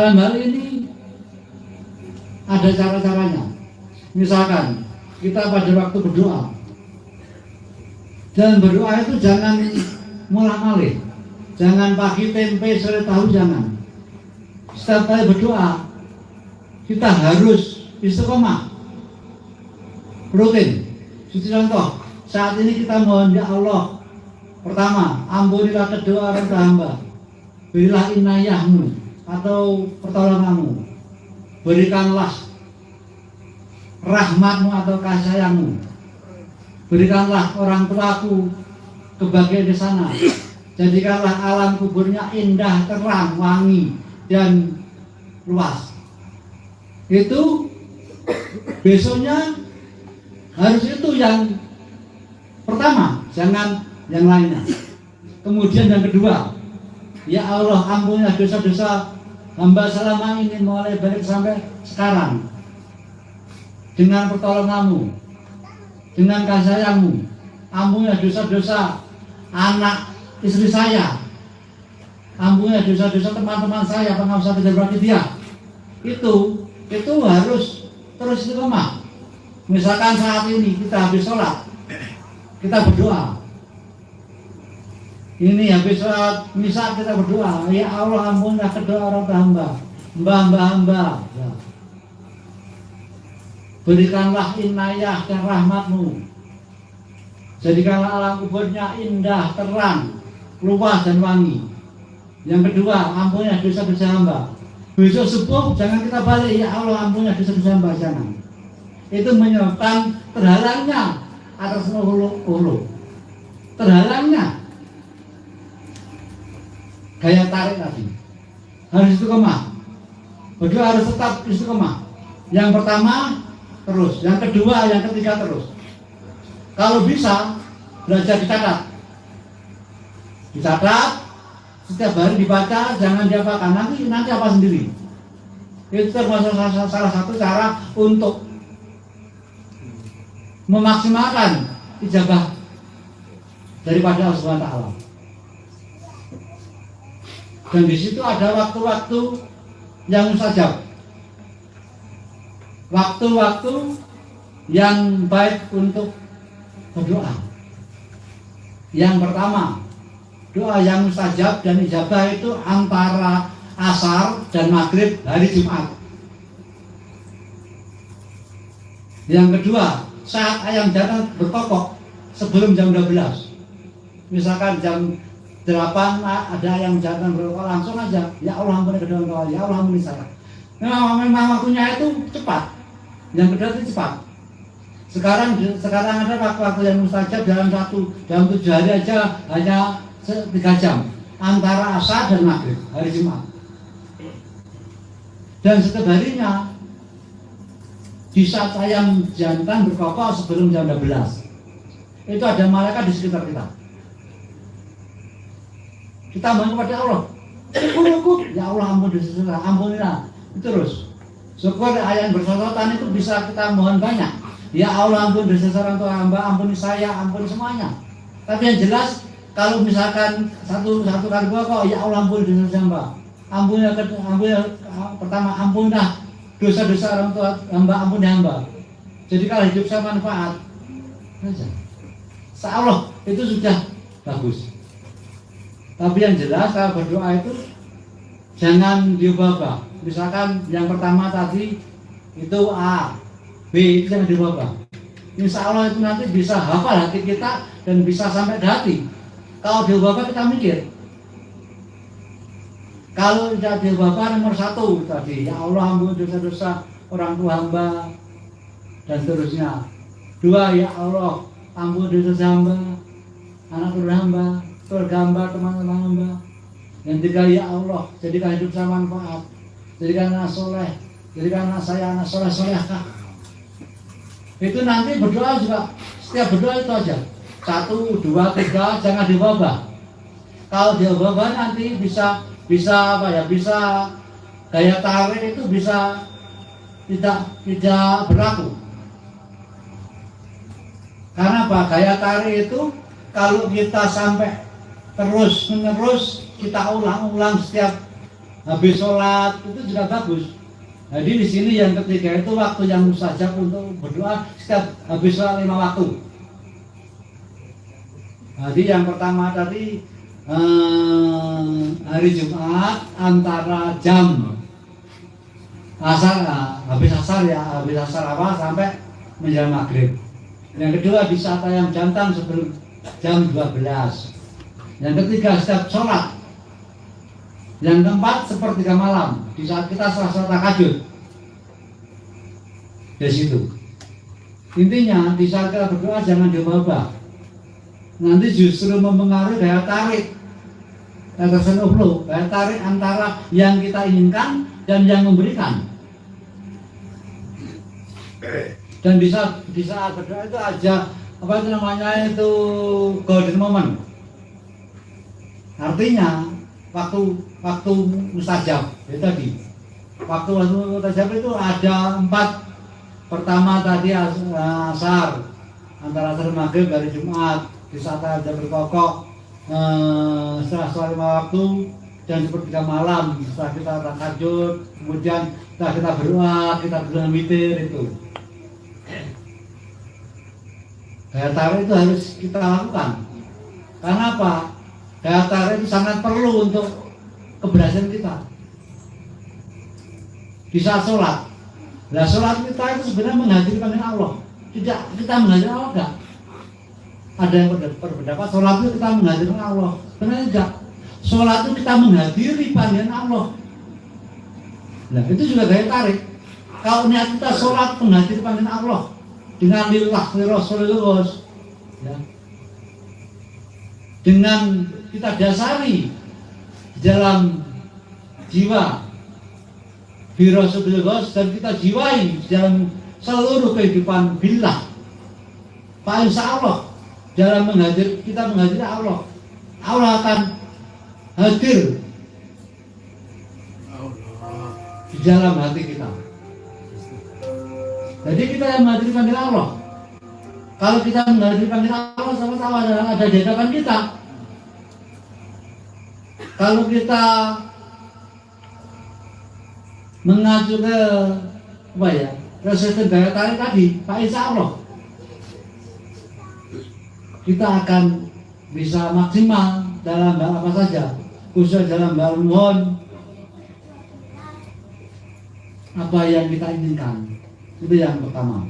Dalam hal ini ada cara-caranya. Misalkan kita pada waktu berdoa, dan berdoa itu jangan mulah-malih, jangan pagi tempe sore tahu, jangan. Setiap kali berdoa kita harus istiqomah, rutin. Seperti contoh, saat ini kita mohon, ya Allah, pertama, ampunilah kedua orang hamba, berilah inayahmu atau pertolonganmu, berikanlah rahmatmu atau kasih sayangmu, berikanlah orang tuaku kebahagiaan di sana, jadikanlah alam kuburnya indah, terang, wangi, dan luas. Itu besoknya harus itu yang pertama, jangan yang lainnya. Kemudian yang kedua, ya Allah, ampunilah dosa-dosa hamba selama ini mulai balik sampai sekarang, dengan pertolonganmu, dengan kasih sayangmu. Ampunilah dosa-dosa anak istri saya, ampunilah dosa-dosa teman-teman saya, pengawas berarti dia. Itu harus terus istiqomah. Misalkan saat ini kita habis sholat, kita berdoa. Ini habis sholat misa kita berdoa, ya Allah, ampunilah kedua orang hamba, hamba. Ya. Berikanlah inayah dan rahmatmu, jadikanlah alam kuburnya indah, terang, luas dan wangi. Yang kedua, ampunilah dosa-dosa hamba. Besok subuh jangan kita balik, ya Allah, ampunilah dosa-dosa hamba, jangan. Itu menyebabkan terhalangnya atas ulu. Terhalangnya gaya tarik tadi. Harus istiqomah. Berdoa harus tetap istiqomah. Yang pertama terus, yang kedua, yang ketiga terus. Kalau bisa belajar dicatat, setiap hari dibaca, jangan diapakan, nanti apa sendiri. Itu termasuk salah satu cara untuk memaksimalkan ijabah daripada Allah Subhanahu wa Ta'ala. Dan di situ ada waktu-waktu yang mustajab, waktu-waktu yang baik untuk berdoa. Yang pertama, doa yang mustajab dan ijabah itu antara asar dan maghrib hari Jumat. Yang kedua, saat ayam jantan berkokok sebelum jam 12. Misalkan jam 8 ada ayam jantan berkokok, langsung aja, ya Allah, ampuni kedua orang tua, ya Allah, ampuni saya. Memang waktunya itu cepat. Yang kedua itu cepat. Sekarang ada waktu-waktu yang mustajab dalam 7 hari aja, hanya 3 jam antara asar dan maghrib hari Jumat. Dan setiap harinya di saat ayam jantan berkokok sebelum jam 12, itu ada malaikat di sekitar kita. Kita mohon kepada Allah, ya Allah, ampunilah. Itu terus. Syukur ayam bersosotan itu bisa kita mohon banyak. Ya Allah, ampun dosa orang tua hamba, ampuni saya, ampuni semuanya. Tapi yang jelas, kalau misalkan satu kali kok, ya Allah, ampun dosa hamba, ampunilah pertama, ampunilah dosa-dosa orang tua hamba, ampuni hamba. Jadi kalau hidup saya manfaat saja, insya Allah itu sudah bagus. Tapi yang jelas kalau berdoa itu jangan diubah-ubah. Misalkan yang pertama tadi itu A, B, itu jangan diubah-ubah. Insya Allah itu nanti bisa hafal hati kita dan bisa sampai ke hati. Kalau diubah-ubah kita mikir. Kalau tidak diubah-ubah, nomor 1 tadi, ya Allah, ampun dosa-dosa orang tua hamba, dan seterusnya. 2, ya Allah, ampun dosa hamba, anak keluarga hamba, keluarga hamba, teman-teman hamba. Yang 3, ya Allah, jadikan hidup saya manfaat, jadikan anak soleh, jadikan anak saya anak soleh-solehah. Itu nanti berdoa juga, setiap berdoa itu aja 1, 2, 3, jangan diubah. Kalau diubah nanti bisa gaya tarik itu bisa tidak berlaku. Karena apa? Gaya tarik itu kalau kita sampai terus menerus kita ulang-ulang setiap habis sholat itu juga bagus. Jadi di sini yang ketiga itu waktu yang mustajab untuk berdoa setiap habis sholat 5 waktu. Jadi yang pertama tadi hari Jumat antara jam asar, habis asar apa sampai menjelang maghrib. Yang kedua di saat ayam jantan sebelum jam 12. Yang ketiga setiap sholat. Yang keempat sepertiga malam di saat kita sholat tahajud. Di situ. Intinya di saat kita berdoa jangan diubah-ubah. Nanti justru mempengaruhi daya tarik. Daya tarik antara yang kita inginkan dan yang memberikan. Dan di saat berdoa itu aja apa itu namanya itu golden moment. Artinya waktu mustajab itu tadi. Waktu mustajab itu ada 4. Pertama tadi asar antara asar maghrib dari Jumat di saat ada berkokok setelah sholat 5 waktu dan sepertiga malam setelah kita tahajud, kemudian setelah kita berdoa kita witir itu. Daya tarik itu harus kita lakukan. Karena apa? Daya tarik itu sangat perlu untuk keberhasilan kita di saat sholat. Nah sholat kita itu sebenarnya menghadiri panggilan Allah. Tidak kita menghadiri Allah enggak? Ada yang berpendapat sholat itu kita menghadiri Allah. Sebenarnya enggak. Sholat itu kita menghadiri panggilan Allah. Nah itu juga daya tarik. Kalau niat kita sholat menghadiri panggilan Allah dengan lillah Rasulullah, ya. Dengan kita dasari dalam jiwa Rasulullah dan kita jiwai dalam seluruh kehidupan billah. Pak insya Allah dalam kita menghadiri Allah, Allah akan hadir di dalam hati kita. Jadi kita yang menghadiri panggilan Allah. Kalau kita menghadiri panggilan Allah sama-sama ada di hadapan kita. Kalau kita mengacu ke apa ya, resisten daya tarik tadi, Pak insya Allah kita akan bisa maksimal dalam hal apa saja, khusus dalam hal mohon apa yang kita inginkan. Itu yang pertama.